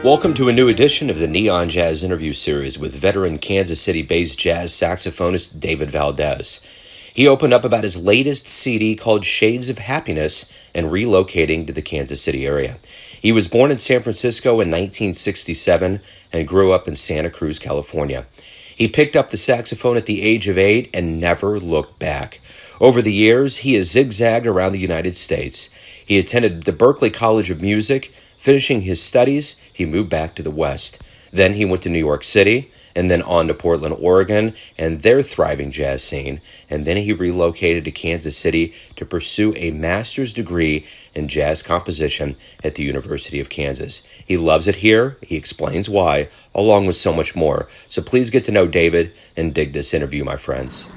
Welcome to a new edition of the Neon Jazz interview series with veteran Kansas City-based jazz saxophonist David Valdez. He opened up about his latest CD called Shades of Happiness and relocating to the Kansas City area. He was born in San Francisco in 1967 and grew up in Santa Cruz, California. He picked up the saxophone at the age of 8 and never looked back. Over the years, he has zigzagged around the United States. He attended the Berkeley College of Music. Finishing his studies, he moved back to the West. Then he went to New York City, and then on to Portland, Oregon, and their thriving jazz scene. And then he relocated to Kansas City to pursue a master's degree in jazz composition at the University of Kansas. He loves it here. He explains why, along with so much more. So please get to know David and dig this interview, my friends.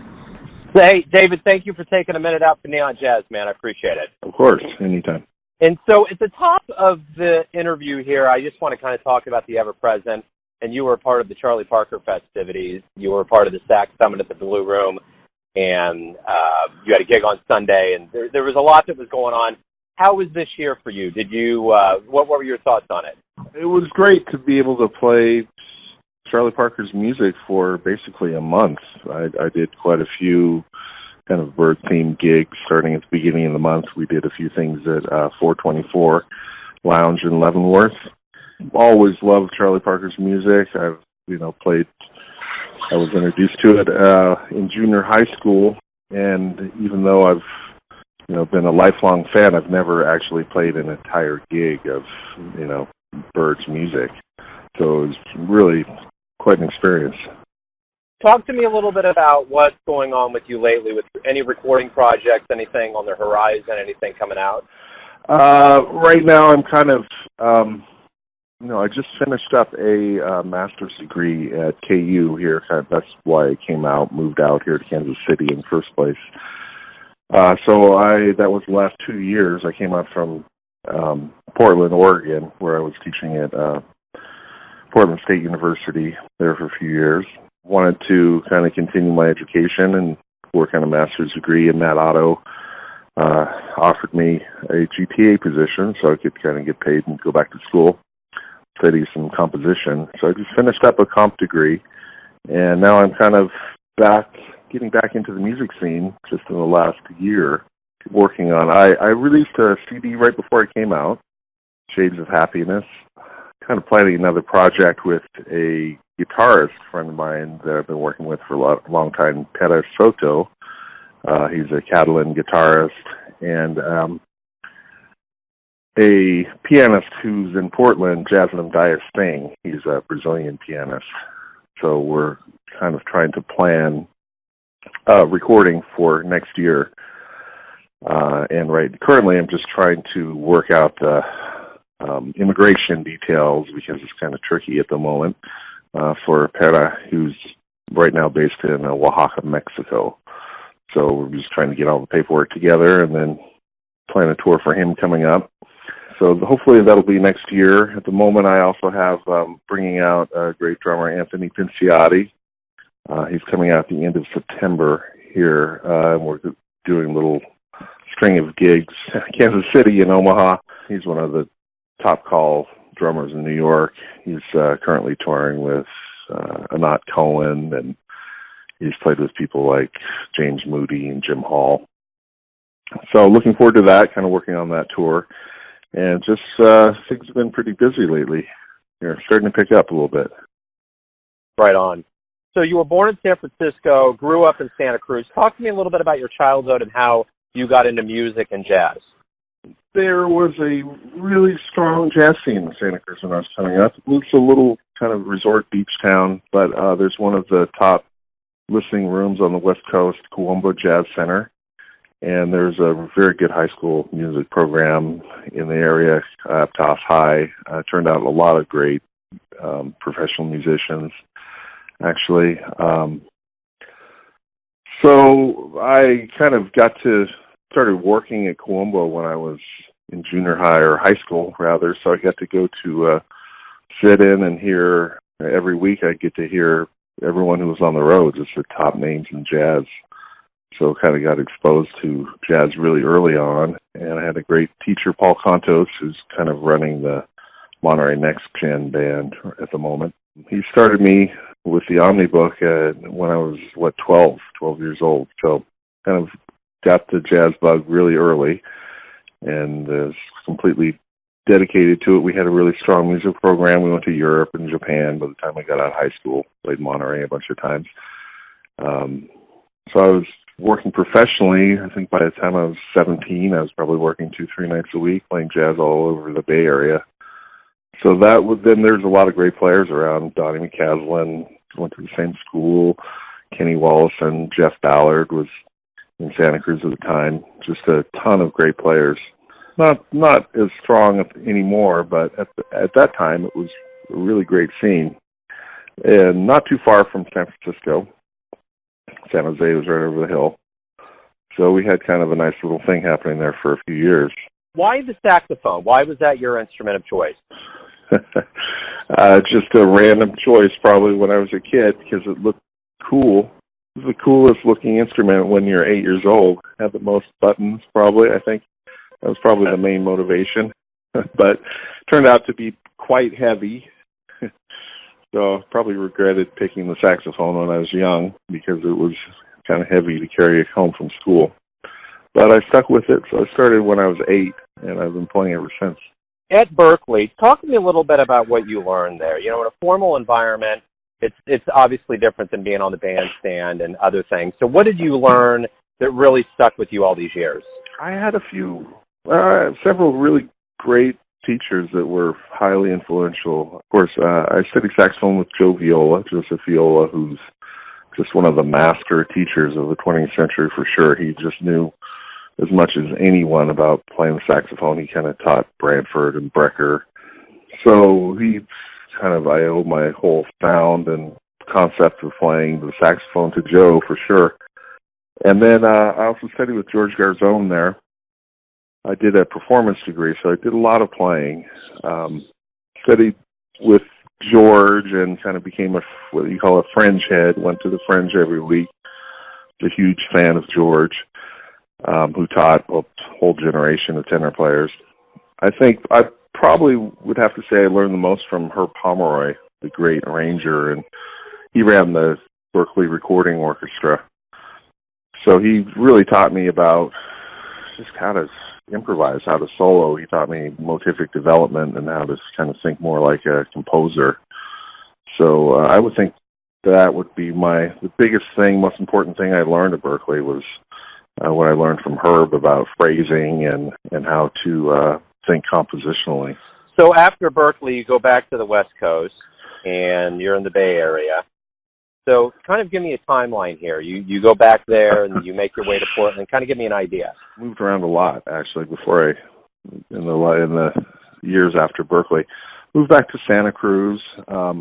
Hey, David, thank you for taking a minute out for Neon Jazz, man. I appreciate it. Of course, anytime. And so at the top of the interview here, I just want to kind of talk about the ever-present. And you were a part of the Charlie Parker festivities. You were a part of the Sax Summit at the Blue Room. And you had a gig on Sunday. And there was a lot that was going on. How was this year for you? Did you? What were your thoughts on it? It was great to be able to play Charlie Parker's music for basically a month. I did quite a few kind of bird-themed gigs starting at the beginning of the month. We did a few things at 424 Lounge in Leavenworth. Always loved Charlie Parker's music. I've, played, I was introduced to it in junior high school, and even though I've, been a lifelong fan, I've never actually played an entire gig of, Bird's music. So it was really quite an experience. Talk to me a little bit about what's going on with you lately, with any recording projects, anything on the horizon, anything coming out? Right now I'm kind of, I just finished up a master's degree at KU here. That's why I moved out here to Kansas City in the first place. That was the last 2 years. I came out from Portland, Oregon, where I was teaching at Portland State University there for a few years. Wanted to kind of continue my education and work on a master's degree, and Matt Otto offered me a GTA position so I could kind of get paid and go back to school, study some composition. So I just finished up a comp degree, and now I'm kind of getting back into the music scene just in the last year, working on. I released a CD right before it came out, Shades of Happiness. Kind of planning another project with a guitarist friend of mine that I've been working with for a long time, Pera Soto. He's a Catalan guitarist, and a pianist who's in Portland, Jasmine Dias-Sting. He's a Brazilian pianist. So we're kind of trying to plan recording for next year. Currently I'm just trying to work out the immigration details because it's kind of tricky at the moment for Pera, who's right now based in Oaxaca, Mexico. So we're just trying to get all the paperwork together and then plan a tour for him coming up. So hopefully that'll be next year. At the moment, I also have bringing out a great drummer, Anthony Pinciotti. He's coming out at the end of September here. And we're doing a little string of gigs, Kansas City and Omaha. He's one of the top call drummers in New York. He's currently touring with Anat Cohen, and he's played with people like James Moody and Jim Hall. So looking forward to that, kind of working on that tour. And just things have been pretty busy lately. They're starting to pick up a little bit. Right on. So you were born in San Francisco, grew up in Santa Cruz. Talk to me a little bit about your childhood and how you got into music and jazz. There was a really strong jazz scene in Santa Cruz when I was coming up. It's a little kind of resort beach town, but there's one of the top listening rooms on the West Coast, Cuombo Jazz Center, and there's a very good high school music program in the area, Aptos High. Turned out a lot of great professional musicians, actually. So I kind of started working at Cuombo when I was in junior high, or high school rather, so I got to go to sit in and hear, every week I get to hear everyone who was on the road, just the top names in jazz. So kind of got exposed to jazz really early on, and I had a great teacher, Paul Contos, who's kind of running the Monterey Next Gen band at the moment. He started me with the Omnibook when I was, 12 years old. So kind of got the jazz bug really early and was completely dedicated to it. We had a really strong music program. We went to Europe and Japan by the time I got out of high school. Played Monterey a bunch of times. So I was working professionally. I think by the time I was 17, I was probably working 2-3 nights a week, playing jazz all over the Bay Area. So then there's a lot of great players around. Donnie McCaslin went to the same school. Kenny Wallace and Jeff Ballard was in Santa Cruz at the time. Just a ton of great players. Not as strong anymore, but at that time it was a really great scene. And not too far from San Francisco. San Jose was right over the hill. So we had kind of a nice little thing happening there for a few years. Why the saxophone? Why was that your instrument of choice? Just a random choice probably when I was a kid because it looked cool. It was the coolest looking instrument when you're 8 years old. Had the most buttons probably, I think. That was probably the main motivation. But turned out to be quite heavy. So I probably regretted picking the saxophone when I was young because it was kind of heavy to carry home from school. But I stuck with it. So I started when I was 8, and I've been playing ever since. At Berkeley, talk to me a little bit about what you learned there. You know, in a formal environment, it's obviously different than being on the bandstand and other things. So what did you learn that really stuck with you all these years? I had several really great teachers that were highly influential. Of course, I studied saxophone with Joseph Viola, who's just one of the master teachers of the 20th century for sure. He just knew as much as anyone about playing the saxophone. He kind of taught Branford and Brecker. So I owe my whole sound and concept of playing the saxophone to Joe for sure. And then I also studied with George Garzone there. I did a performance degree, so I did a lot of playing. Studied with George and kind of became what you call a fringe head. Went to the fringe every week. A huge fan of George, who taught a whole generation of tenor players. I think I probably would have to say I learned the most from Herb Pomeroy, the great arranger, and he ran the Berkeley Recording Orchestra. So he really taught me about just how to improvise, how to solo. He taught me motivic development and how to kind of think more like a composer. So I would think that would be the biggest thing, most important thing I learned at Berkeley was what I learned from Herb about phrasing and how to think compositionally. So after Berkeley, you go back to the West Coast, and you're in the Bay Area. So kind of give me a timeline here. You go back there, and you make your way to Portland. Kind of give me an idea. Moved around a lot, actually, in the years after Berkeley. Moved back to Santa Cruz. I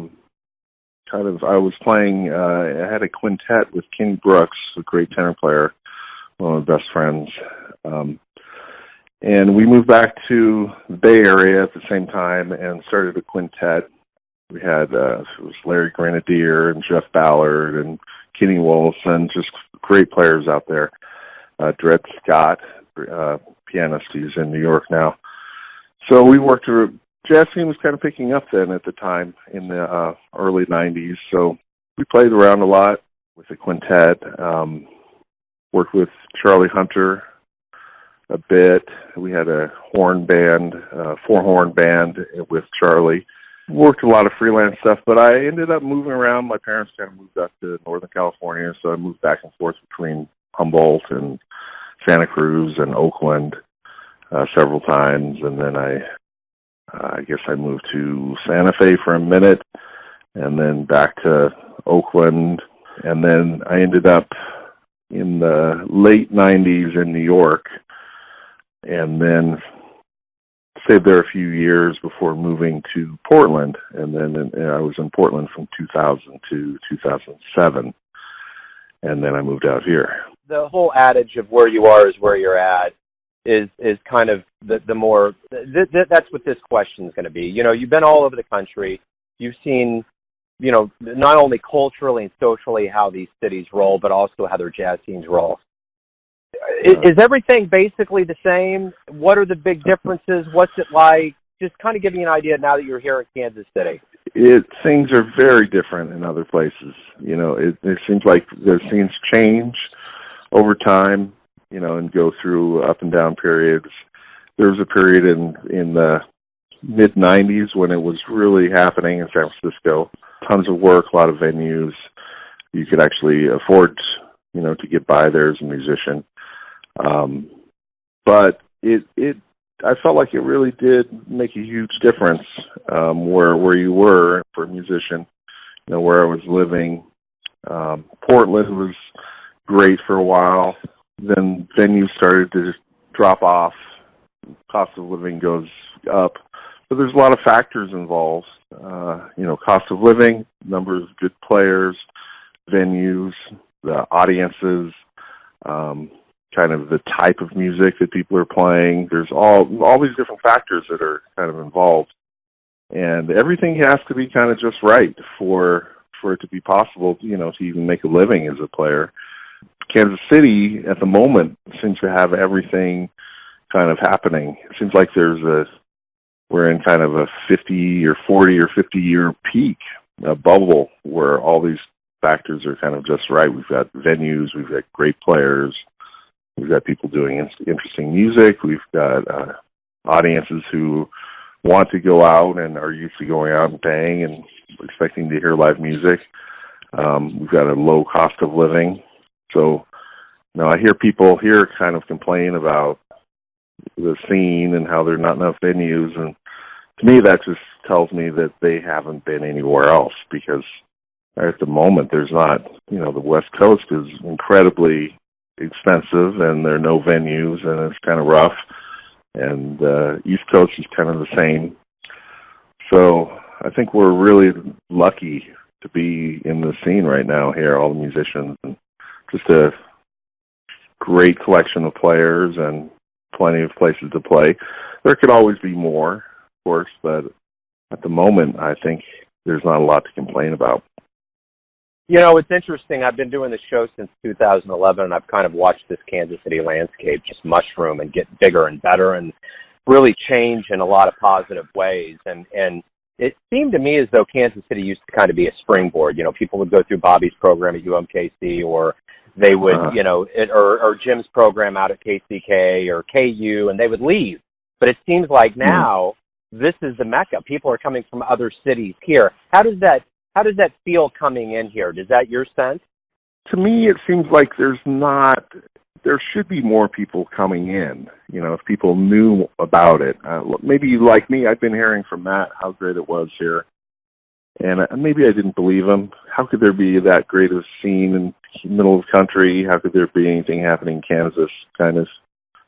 was playing, I had a quintet with Kenny Brooks, a great tenor player, one of my best friends. And we moved back to the Bay Area at the same time and started a quintet. We had it was Larry Grenadier and Jeff Ballard and Kenny Wolfson, just great players out there. Dred Scott, pianist, he's in New York now. So we worked jazz scene was kind of picking up then at the time in the early 90s. So we played around a lot with the quintet, worked with Charlie Hunter a bit. We had a horn band, four-horn band with Charlie. Worked a lot of freelance stuff, but I ended up moving around. My parents kind of moved up to Northern California, so I moved back and forth between Humboldt and Santa Cruz and Oakland several times, and then I guess I moved to Santa Fe for a minute, and then back to Oakland, and then I ended up in the late 90s in New York, and then stayed there a few years before moving to Portland, and then I was in Portland from 2000 to 2007, and then I moved out here. The whole adage of where you are is where you're at is kind of the more, that's what this question is going to be. You know, you've been all over the country. You've seen, you know, not only culturally and socially how these cities roll, but also how their jazz scenes roll. Is everything basically the same? What are the big differences? What's it like? just kind of give me an idea now that you're here in Kansas City. Things are very different in other places. It seems like the scenes change over time, and go through up and down periods. There was a period in the mid-'90s when it was really happening in San Francisco. Tons of work, a lot of venues. You could actually afford, to get by there as a musician. But I felt like it really did make a huge difference where you were for a musician, where I was living. Portland was great for a while. Then venues started to just drop off. Cost of living goes up. So there's a lot of factors involved. Cost of living, number of good players, venues, the audiences, kind of the type of music that people are playing. There's all these different factors that are kind of involved. And everything has to be kind of just right for it to be possible, to even make a living as a player. Kansas City, at the moment, seems to have everything kind of happening. It seems like we're in kind of a 50 or 40 or 50-year peak, a bubble where all these factors are kind of just right. We've got venues, we've got great players, we've got people doing interesting music, we've got audiences who want to go out and are used to going out and paying and expecting to hear live music. We've got a low cost of living. So, I hear people here kind of complain about the scene and how there are not enough venues, and to me that just tells me that they haven't been anywhere else, because at the moment there's not, the West Coast is incredibly expensive and there are no venues and it's kind of rough, and East Coast is kind of the same. So I think we're really lucky to be in the scene right now here, all the musicians, and just a great collection of players and plenty of places to play. There could always be more, of course, but at the moment, I think there's not a lot to complain about. It's interesting. I've been doing this show since 2011, and I've kind of watched this Kansas City landscape just mushroom and get bigger and better and really change in a lot of positive ways. And it seemed to me as though Kansas City used to kind of be a springboard. People would go through Bobby's program at UMKC, or they would, or Jim's program out at KCK or KU, and they would leave. But it seems like now this is the Mecca. People are coming from other cities here. How does that feel coming in here? Is that your sense? To me, it seems like there should be more people coming in, if people knew about it. Maybe like me, I've been hearing from Matt how great it was here. And maybe I didn't believe him. How could there be that great of a scene in the middle of the country? How could there be anything happening in Kansas? Kind of,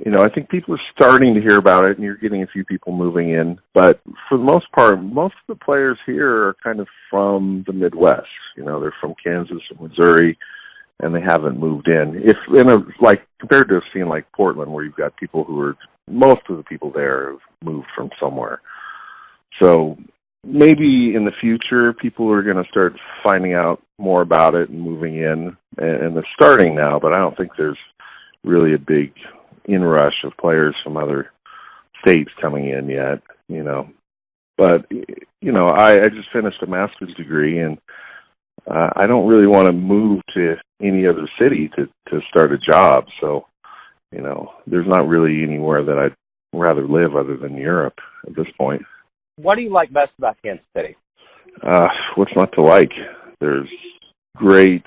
I think people are starting to hear about it, and you're getting a few people moving in. But for the most part, most of the players here are kind of from the Midwest. They're from Kansas or Missouri, and they haven't moved in. Compared to a scene like Portland, where you've got people most of the people there have moved from somewhere. So maybe in the future, people are going to start finding out more about it and moving in, and they're starting now, but I don't think there's really a big inrush of players from other states coming in yet, But, I just finished a master's degree, and I don't really want to move to any other city to start a job, so, there's not really anywhere that I'd rather live other than Europe at this point. What do you like best about Kansas City? What's not to like? There's great,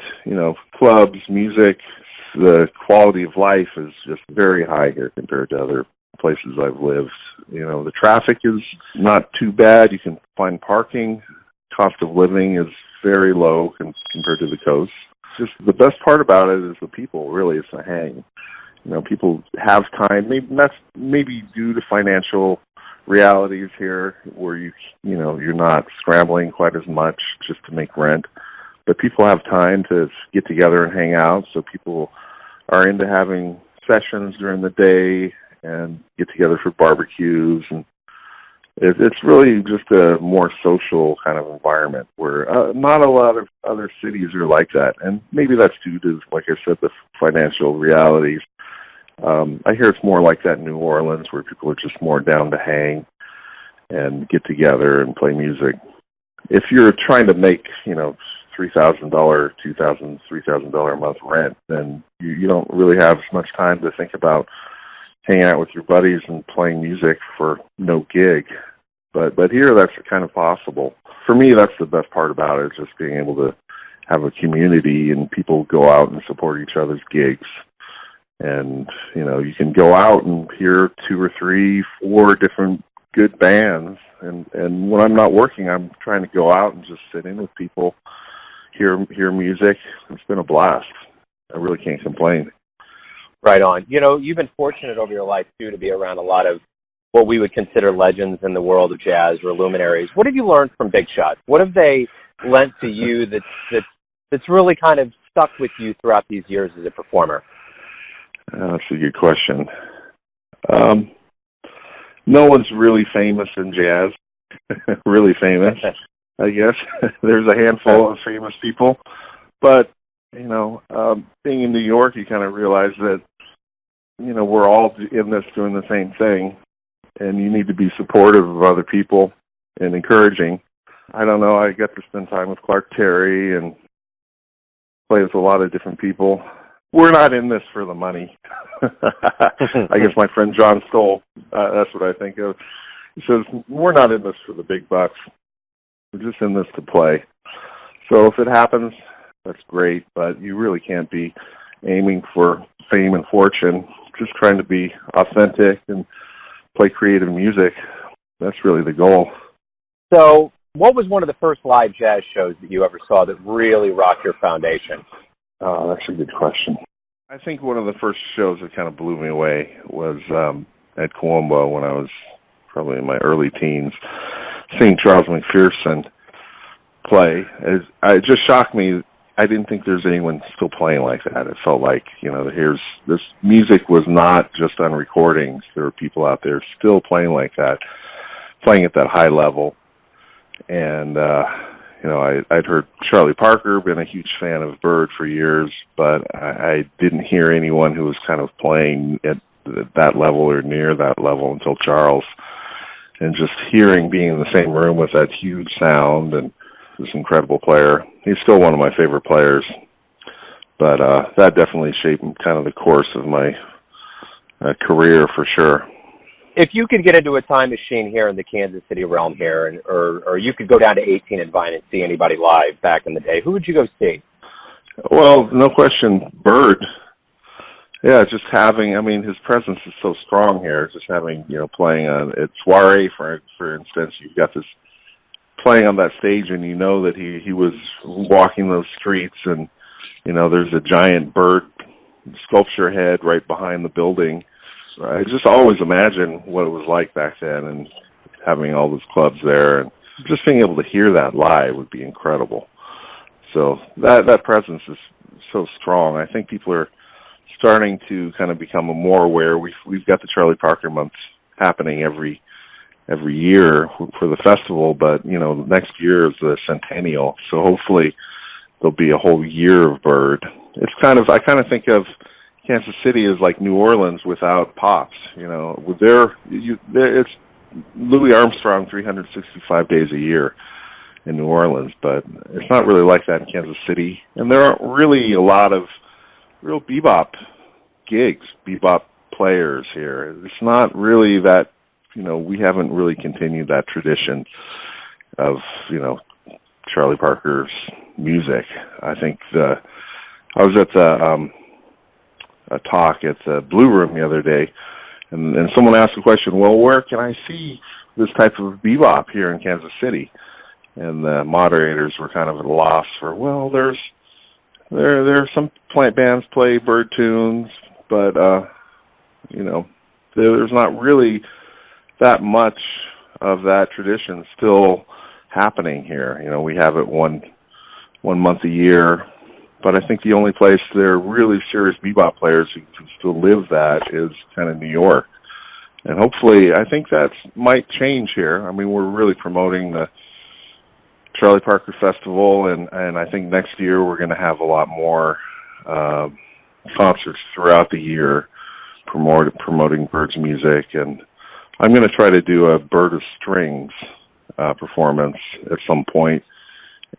clubs, music. The quality of life is just very high here compared to other places I've lived. The traffic is not too bad. You can find parking. Cost of living is very low compared to the coast. Just the best part about it is the people, really. It's a hang. People have time. Maybe due to financial realities here, where you're not scrambling quite as much just to make rent, but people have time to get together and hang out. So people are into having sessions during the day and get together for barbecues, and it's really just a more social kind of environment where not a lot of other cities are like that, and maybe that's due to, like I said, the financial realities. I hear it's more like that in New Orleans, where people are just more down to hang. and get together and play music. If you're trying to make, $3,000, $2,000, $3,000 a month rent, then you don't really have as much time to think about hanging out with your buddies and playing music for no gig. But here, that's kind of possible. For me, that's the best part about it, just being able to have a community and people go out and support each other's gigs. And, you can go out and hear 2 or 3, 4 different good bands. And when I'm not working, I'm trying to go out and just sit in with people, hear music. It's been a blast. I really can't complain. Right on. You've been fortunate over your life, too, to be around a lot of what we would consider legends in the world of jazz or luminaries. What have you learned from big shots? What have they lent to you that's really kind of stuck with you throughout these years as a performer? That's a good question. No one's really famous in jazz, really famous, I guess. There's a handful of famous people. But, being in New York, you kind of realize that, we're all in this doing the same thing, and you need to be supportive of other people and encouraging. I don't know, I got to spend time with Clark Terry and play with a lot of different people. We're not in this for the money. I guess my friend John Stoll, that's what I think of. He says, we're not in this for the big bucks. We're just in this to play. So if it happens, that's great, but you really can't be aiming for fame and fortune. Just trying to be authentic and play creative music. That's really the goal. So what was one of the first live jazz shows that you ever saw that really rocked your foundation? Oh, that's a good question. I think one of the first shows that kind of blew me away was at Colombo when I was probably in my early teens, seeing Charles McPherson play. It just shocked me. I didn't think there's anyone still playing like that. It felt like, this music was not just on recordings. There were people out there still playing like that, playing at that high level. And, I'd heard Charlie Parker, been a huge fan of Bird for years, but I didn't hear anyone who was kind of playing at that level or near that level until Charles. And just being in the same room with that huge sound and this incredible player. He's still one of my favorite players, but that definitely shaped kind of the course of my career for sure. If you could get into a time machine here in the Kansas City realm here, or you could go down to 18 and Vine and see anybody live back in the day, who would you go see? Well, no question, Bird. Yeah, just his presence is so strong here. Just having, playing at Soiree, for instance, you've got this playing on that stage, and that he was walking those streets, and there's a giant bird sculpture head right behind the building. I just always imagine what it was like back then, and having all those clubs there, and just being able to hear that live would be incredible. So that presence is so strong. I think people are starting to kind of become more aware. We've got the Charlie Parker months happening every year for the festival, but next year is the centennial, so hopefully there'll be a whole year of Bird. I kind of think of Kansas City as like New Orleans without pops. It's Louis Armstrong 365 days a year in New Orleans, but it's not really like that in Kansas City, and there aren't really a lot of real bebop gigs, bebop players here. It's not really that. We haven't really continued that tradition of, Charlie Parker's music. I think I was at a talk at the Blue Room the other day, and someone asked the question, well, where can I see this type of bebop here in Kansas City? And the moderators were kind of at a loss for, well, there are some plant bands play Bird tunes, but, there's not really that much of that tradition still happening here. We have it one month a year, but I think the only place there are really serious bebop players who can still live that is kind of New York. And hopefully, I think that might change here. We're really promoting the Charlie Parker Festival, and I think next year we're going to have a lot more concerts throughout the year promoting Bird's music, and I'm going to try to do a Bird of Strings performance at some point,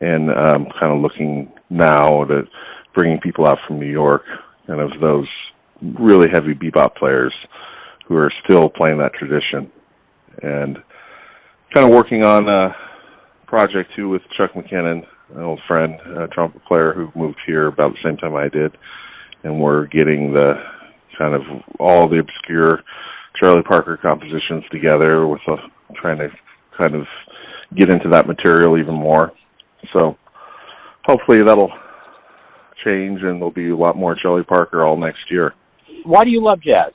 and I'm kind of looking now at bringing people out from New York, kind of those really heavy bebop players who are still playing that tradition, and kind of working on a project too with Chuck McKinnon, an old friend, a trumpet player who moved here about the same time I did, and we're getting the kind of all the obscure Charlie Parker compositions together with trying to kind of get into that material even more. So hopefully that'll change and there'll be a lot more Charlie Parker all next year. Why do you love jazz?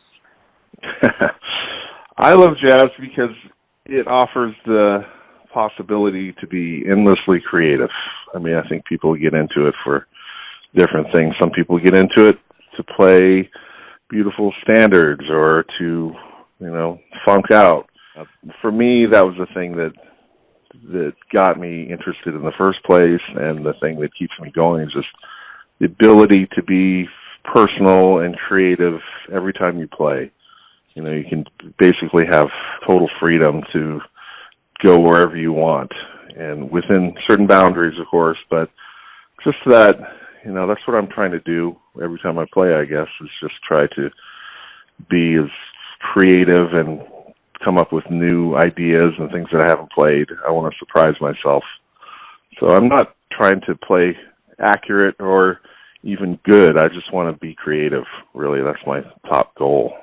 I love jazz because it offers the possibility to be endlessly creative. I mean, I think people get into it for different things. Some people get into it to play beautiful standards or to, funk out. For me, that was the thing that got me interested in the first place, and the thing that keeps me going is just the ability to be personal and creative every time you play. You can basically have total freedom to go wherever you want, and within certain boundaries, of course, but just that, that's what I'm trying to do every time I play, I guess, is just try to be as creative and come up with new ideas and things that I haven't played. I want to surprise myself. So I'm not trying to play accurate or even good. I just want to be creative, really. That's my top goal.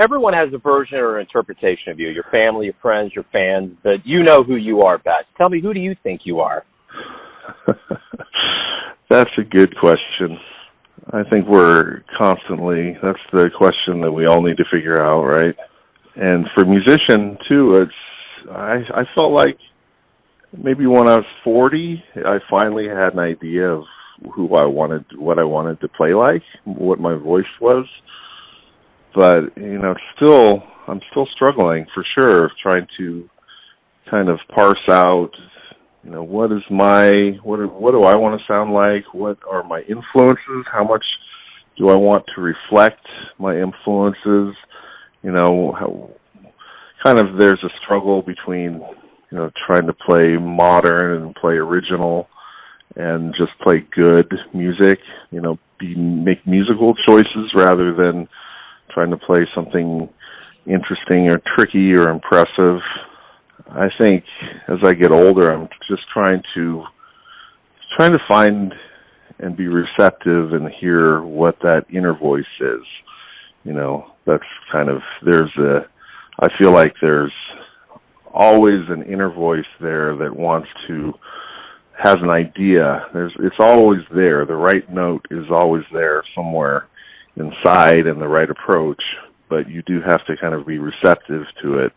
Everyone has a version or interpretation of you, your family, your friends, your fans, but you know who you are best. Tell me, who do you think you are? That's a good question. I think that's the question that we all need to figure out, right? And for musician, too, I felt like maybe when I was 40, I finally had an idea of what I wanted to play like, what my voice was. But, I'm still struggling for sure, trying to kind of parse out, what do I want to sound like? What are my influences? How much do I want to reflect my influences? There's a struggle between, trying to play modern and play original and just play good music, make musical choices rather than trying to play something interesting or tricky or impressive. I think as I get older, I'm just trying to find and be receptive and hear what that inner voice is. That's kind of, I feel like there's always an inner voice there that has an idea. It's always there. The right note is always there somewhere inside and the right approach, but you do have to kind of be receptive to it.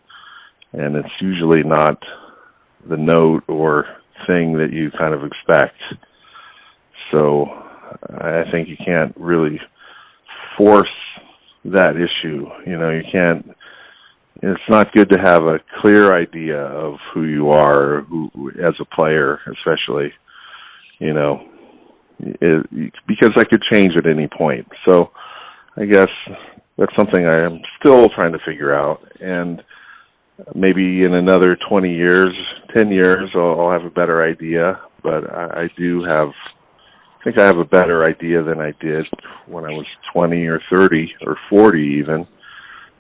And it's usually not the note or thing that you kind of expect. So I think you can't really force that issue. You can't, it's not good to have a clear idea of who you are, as a player, especially, because that could change at any point. So I guess that's something I am still trying to figure out. And maybe in another 10 years, I'll have a better idea. But I think I have a better idea than I did when I was 20 or 30 or 40 even.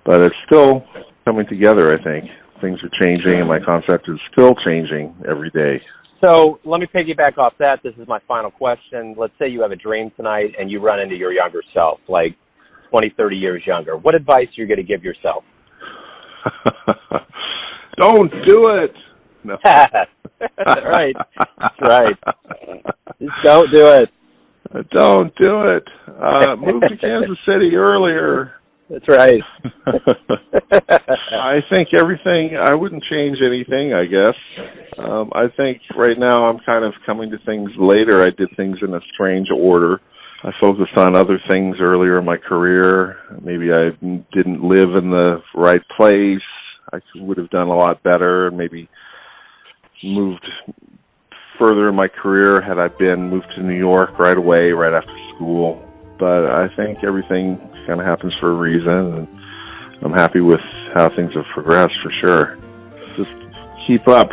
But it's still coming together, I think. Things are changing, and my concept is still changing every day. So let me piggyback off that. This is my final question. Let's say you have a dream tonight and you run into your younger self, like 20, 30 years younger. What advice are you going to give yourself? Don't do it. No. Right. That's right. Just don't do it. Don't do it. Move to Kansas City earlier. That's right. I think I wouldn't change anything, I guess. I think right now I'm kind of coming to things later. I did things in a strange order. I focused on other things earlier in my career. Maybe I didn't live in the right place. I would have done a lot better and maybe moved further in my career had I moved to New York right away, right after school. But I think everything kind of happens for a reason, and I'm happy with how things have progressed for sure. Just keep up.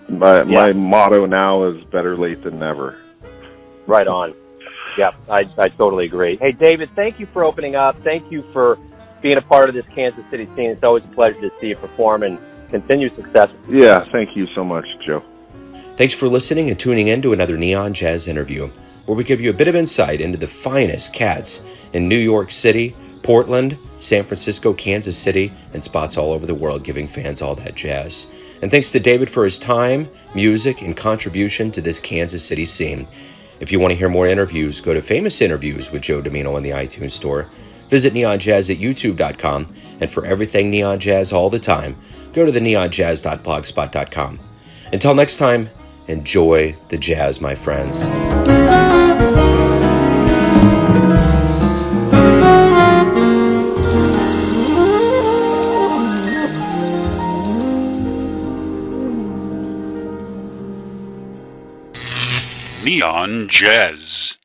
My motto now is better late than never. Right on. Yeah, I totally agree. Hey, David, thank you for opening up. Thank you for being a part of this Kansas City scene. It's always a pleasure to see you perform, and continued success. Yeah, thank you so much, Joe. Thanks for listening and tuning in to another Neon Jazz interview, where we give you a bit of insight into the finest cats in New York City, Portland, San Francisco, Kansas City, and spots all over the world, giving fans all that jazz. And thanks to David for his time, music, and contribution to this Kansas City scene. If you want to hear more interviews, go to Famous Interviews with Joe Domino in the iTunes Store. Visit neonjazz at youtube.com, and for everything Neon Jazz all the time, go to the neonjazz.blogspot.com. Until next time, enjoy the jazz, my friends. Neon Jazz.